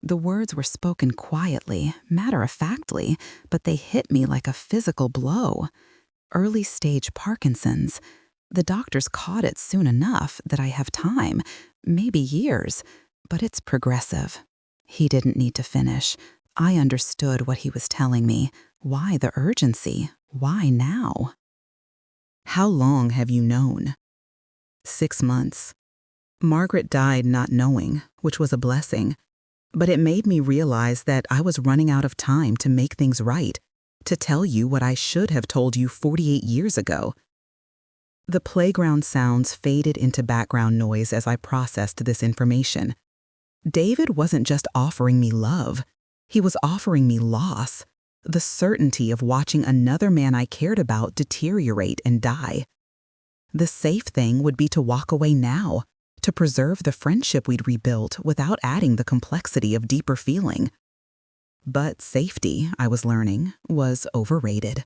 The words were spoken quietly, matter-of-factly, but they hit me like a physical blow. Early-stage Parkinson's. The doctors caught it soon enough that I have time, maybe years, but it's progressive. He didn't need to finish. I understood what he was telling me. Why the urgency? Why now? "How long have you known?" 6 months. Margaret died not knowing, which was a blessing. But it made me realize that I was running out of time to make things right, to tell you what I should have told you 48 years ago. The playground sounds faded into background noise as I processed this information. David wasn't just offering me love. He was offering me loss, the certainty of watching another man I cared about deteriorate and die. The safe thing would be to walk away now, to preserve the friendship we'd rebuilt without adding the complexity of deeper feeling. But safety, I was learning, was overrated.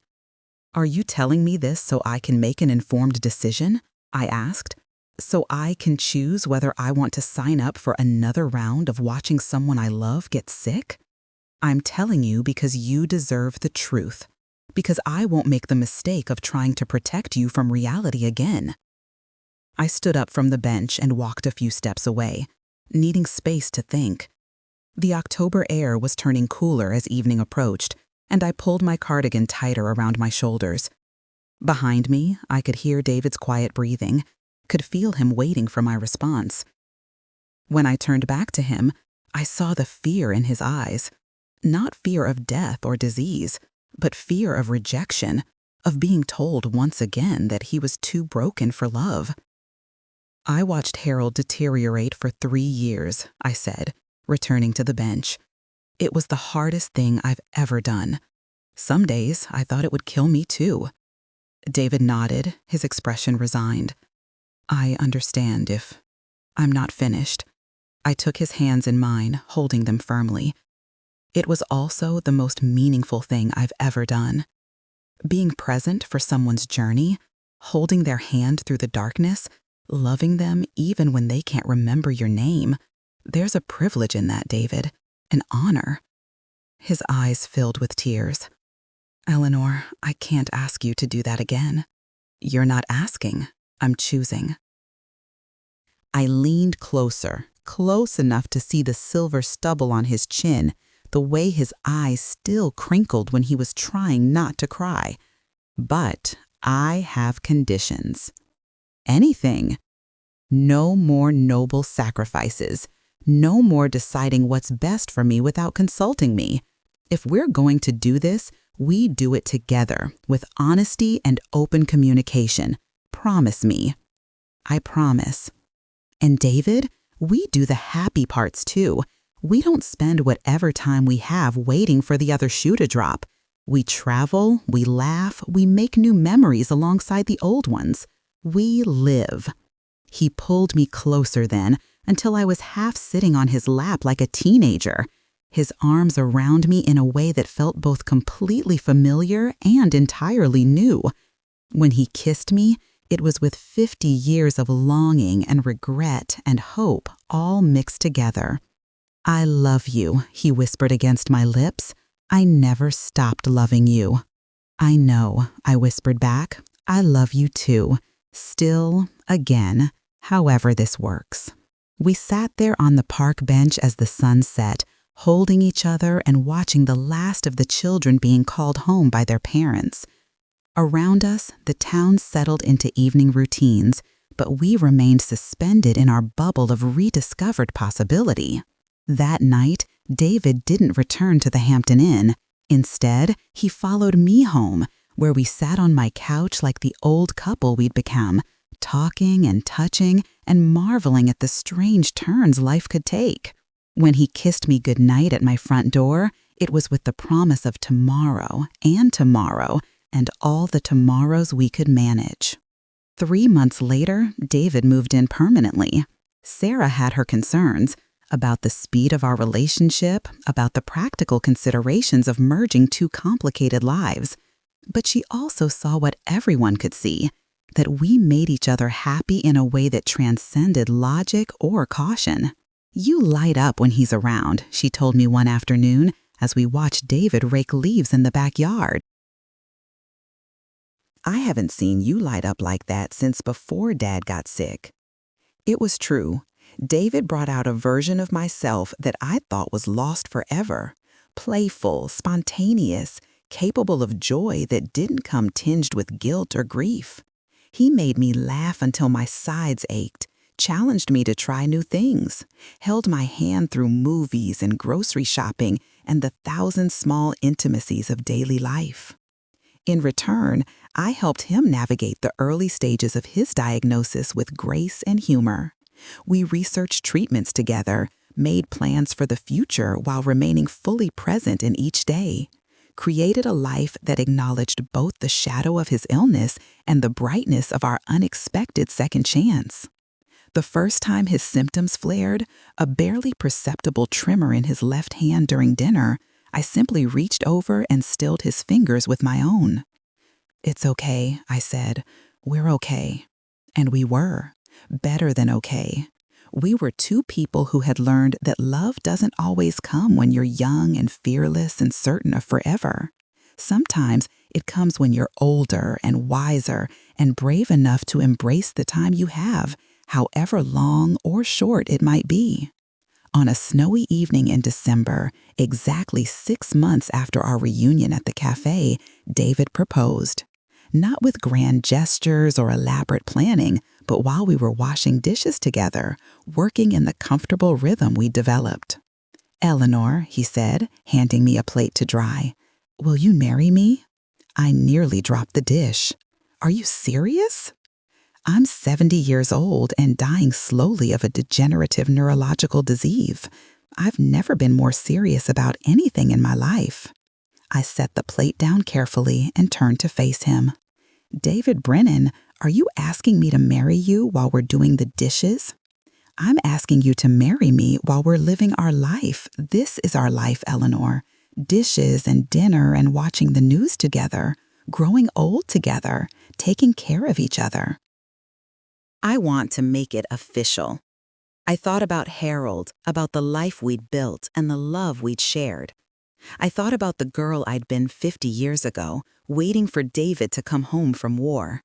"Are you telling me this so I can make an informed decision?" I asked. "So I can choose whether I want to sign up for another round of watching someone I love get sick? I'm telling you because you deserve the truth, because I won't make the mistake of trying to protect you from reality again." I stood up from the bench and walked a few steps away, needing space to think. The October air was turning cooler as evening approached, and I pulled my cardigan tighter around my shoulders. Behind me, I could hear David's quiet breathing, could feel him waiting for my response. When I turned back to him, I saw the fear in his eyes. Not fear of death or disease, but fear of rejection, of being told once again that he was too broken for love. "I watched Harold deteriorate for 3 years," I said, returning to the bench. "It was the hardest thing I've ever done. Some days I thought it would kill me too." David nodded, his expression resigned. "I understand if I'm not finished." I took his hands in mine, holding them firmly. It was also the most meaningful thing I've ever done. Being present for someone's journey, holding their hand through the darkness, loving them even when they can't remember your name. There's a privilege in that, David, an honor. His eyes filled with tears. "Eleanor, I can't ask you to do that again." "You're not asking, I'm choosing." I leaned closer, close enough to see the silver stubble on his chin, the way his eyes still crinkled when he was trying not to cry. "But I have conditions." "Anything." "No more noble sacrifices. No more deciding what's best for me without consulting me. If we're going to do this, we do it together, with honesty and open communication. Promise me." "I promise." "And David, we do the happy parts too. We don't spend whatever time we have waiting for the other shoe to drop. We travel, we laugh, we make new memories alongside the old ones. We live." He pulled me closer then, until I was half sitting on his lap like a teenager, his arms around me in a way that felt both completely familiar and entirely new. When he kissed me, it was with 50 years of longing and regret and hope all mixed together. "I love you," he whispered against my lips. "I never stopped loving you." "I know," I whispered back. "I love you too. Still, again, however this works." We sat there on the park bench as the sun set, holding each other and watching the last of the children being called home by their parents. Around us, the town settled into evening routines, but we remained suspended in our bubble of rediscovered possibility. That night, David didn't return to the Hampton Inn. Instead, he followed me home, where we sat on my couch like the old couple we'd become, talking and touching and marveling at the strange turns life could take. When he kissed me goodnight at my front door, it was with the promise of tomorrow and all the tomorrows we could manage. 3 months later, David moved in permanently. Sarah had her concerns about the speed of our relationship, about the practical considerations of merging 2 complicated lives. But she also saw what everyone could see, that we made each other happy in a way that transcended logic or caution. "You light up when he's around," she told me one afternoon as we watched David rake leaves in the backyard. "I haven't seen you light up like that since before Dad got sick." It was true. David brought out a version of myself that I thought was lost forever. Playful, spontaneous, capable of joy that didn't come tinged with guilt or grief. He made me laugh until my sides ached, challenged me to try new things, held my hand through movies and grocery shopping and the 1,000 small intimacies of daily life. In return, I helped him navigate the early stages of his diagnosis with grace and humor. We researched treatments together, made plans for the future while remaining fully present in each day, created a life that acknowledged both the shadow of his illness and the brightness of our unexpected second chance. The first time his symptoms flared, a barely perceptible tremor in his left hand during dinner, I simply reached over and stilled his fingers with my own. "It's okay," I said. "We're okay." And we were. Better than okay. We were two people who had learned that love doesn't always come when you're young and fearless and certain of forever. Sometimes it comes when you're older and wiser and brave enough to embrace the time you have, however long or short it might be. On a snowy evening in December, exactly 6 months after our reunion at the cafe, David proposed. Not with grand gestures or elaborate planning, but while we were washing dishes together, working in the comfortable rhythm we developed. "Eleanor," he said, handing me a plate to dry, "will you marry me?" I nearly dropped the dish. "Are you serious?" I'm 70 years old and dying slowly of a degenerative neurological disease. I've never been more serious about anything in my life. I set the plate down carefully and turned to face him. "David Brennan, are you asking me to marry you while we're doing the dishes?" "I'm asking you to marry me while we're living our life. This is our life, Eleanor. Dishes and dinner and watching the news together, growing old together, taking care of each other." I want to make it official. I thought about Harold, about the life we'd built and the love we'd shared. I thought about the girl I'd been 50 years ago, waiting for David to come home from war.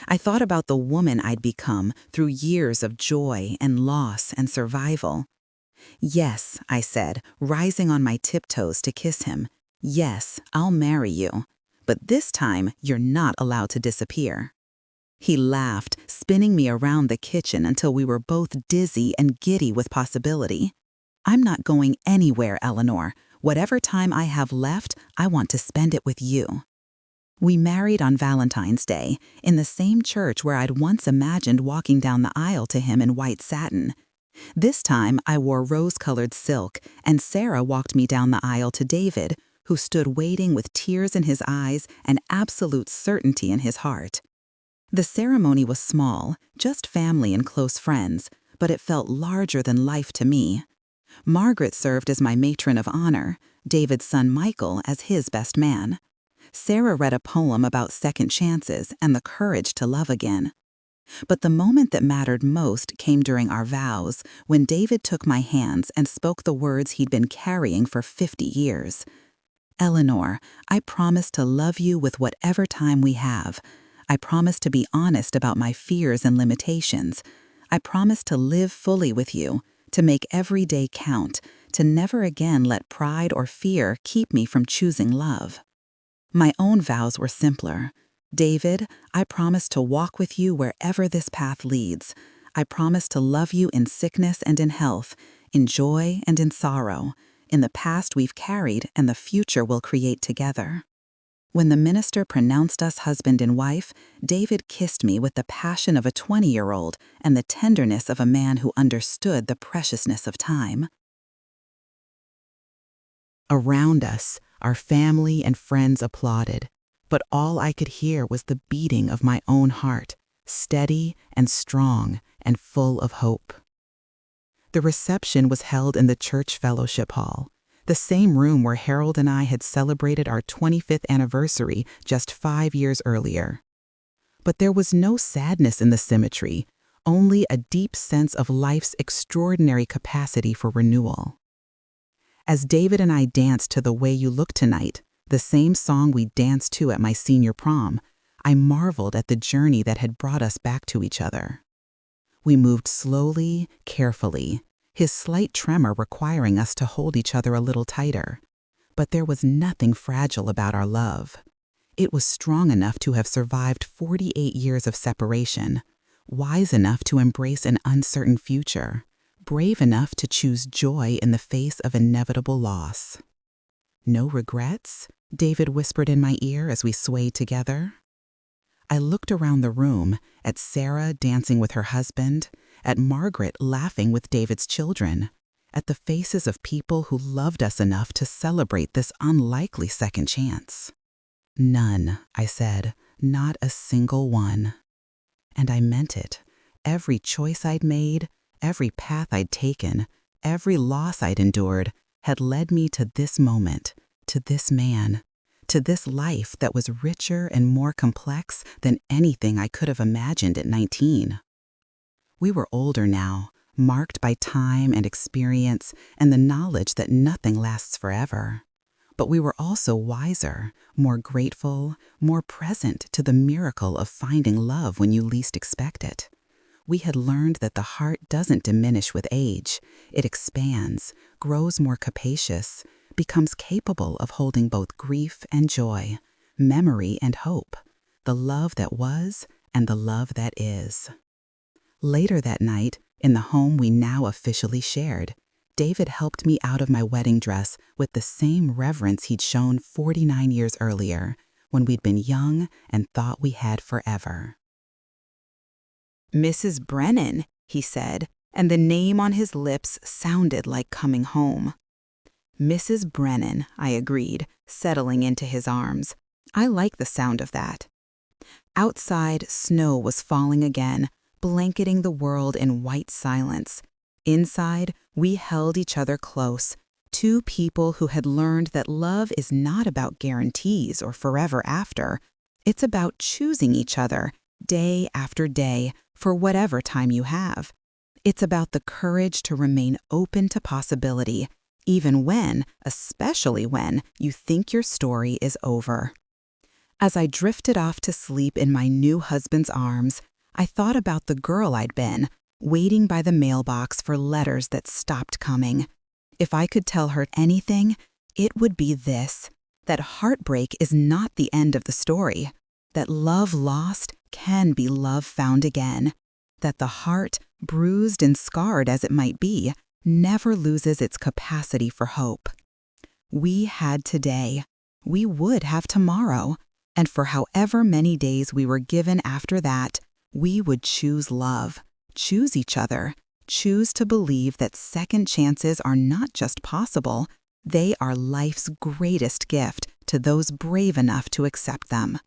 I thought about the woman I'd become through years of joy and loss and survival. "Yes," I said, rising on my tiptoes to kiss him. "Yes, I'll marry you. But this time, you're not allowed to disappear." He laughed, spinning me around the kitchen until we were both dizzy and giddy with possibility. "I'm not going anywhere, Eleanor. Whatever time I have left, I want to spend it with you." We married on Valentine's Day, in the same church where I'd once imagined walking down the aisle to him in white satin. This time, I wore rose-colored silk, and Sarah walked me down the aisle to David, who stood waiting with tears in his eyes and absolute certainty in his heart. The ceremony was small, just family and close friends, but it felt larger than life to me. Margaret served as my matron of honor, David's son Michael as his best man. Sarah read a poem about second chances and the courage to love again. But the moment that mattered most came during our vows, when David took my hands and spoke the words he'd been carrying for 50 years. "Eleanor, I promise to love you with whatever time we have. I promise to be honest about my fears and limitations. I promise to live fully with you, to make every day count, to never again let pride or fear keep me from choosing love." My own vows were simpler. "David, I promise to walk with you wherever this path leads. I promise to love you in sickness and in health, in joy and in sorrow, in the past we've carried and the future we'll create together." When the minister pronounced us husband and wife, David kissed me with the passion of a 20-year-old and the tenderness of a man who understood the preciousness of time. Around us, our family and friends applauded, but all I could hear was the beating of my own heart, steady and strong and full of hope. The reception was held in the church fellowship hall, the same room where Harold and I had celebrated our 25th anniversary just 5 years earlier. But there was no sadness in the symmetry, only a deep sense of life's extraordinary capacity for renewal. As David and I danced to "The Way You Look Tonight," the same song we danced to at my senior prom, I marveled at the journey that had brought us back to each other. We moved slowly, carefully, his slight tremor requiring us to hold each other a little tighter. But there was nothing fragile about our love. It was strong enough to have survived 48 years of separation, wise enough to embrace an uncertain future, brave enough to choose joy in the face of inevitable loss. No regrets? David whispered in my ear as we swayed together. I looked around the room at Sarah dancing with her husband, at Margaret laughing with David's children, at the faces of people who loved us enough to celebrate this unlikely second chance. None, I said, not a single one. And I meant it. Every choice I'd made, every path I'd taken, every loss I'd endured had led me to this moment, to this man, to this life that was richer and more complex than anything I could have imagined at 19. We were older now, marked by time and experience and the knowledge that nothing lasts forever. But we were also wiser, more grateful, more present to the miracle of finding love when you least expect it. We had learned that the heart doesn't diminish with age. It expands, grows more capacious, becomes capable of holding both grief and joy, memory and hope, the love that was and the love that is. Later that night, in the home we now officially shared, David helped me out of my wedding dress with the same reverence he'd shown 49 years earlier, when we'd been young and thought we had forever. "Mrs. Brennan," he said, and the name on his lips sounded like coming home. "Mrs. Brennan," I agreed, settling into his arms. I like the sound of that. Outside, snow was falling again, blanketing the world in white silence. Inside, we held each other close, two people who had learned that love is not about guarantees or forever after. It's about choosing each other, day after day, for whatever time you have. It's about the courage to remain open to possibility, even when, especially when, you think your story is over. As I drifted off to sleep in my new husband's arms, I thought about the girl I'd been, waiting by the mailbox for letters that stopped coming. If I could tell her anything, it would be this: that heartbreak is not the end of the story, that love lost can be love found again, that the heart, bruised and scarred as it might be, never loses its capacity for hope. We had today. We would have tomorrow. And for however many days we were given after that, we would choose love, choose each other, choose to believe that second chances are not just possible, they are life's greatest gift to those brave enough to accept them.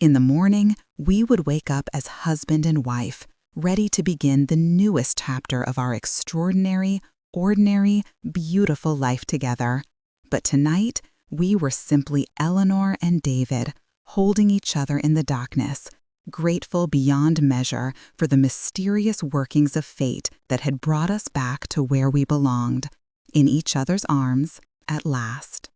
In the morning, we would wake up as husband and wife, ready to begin the newest chapter of our extraordinary, ordinary, beautiful life together. But tonight, we were simply Eleanor and David, holding each other in the darkness, grateful beyond measure for the mysterious workings of fate that had brought us back to where we belonged, in each other's arms at last.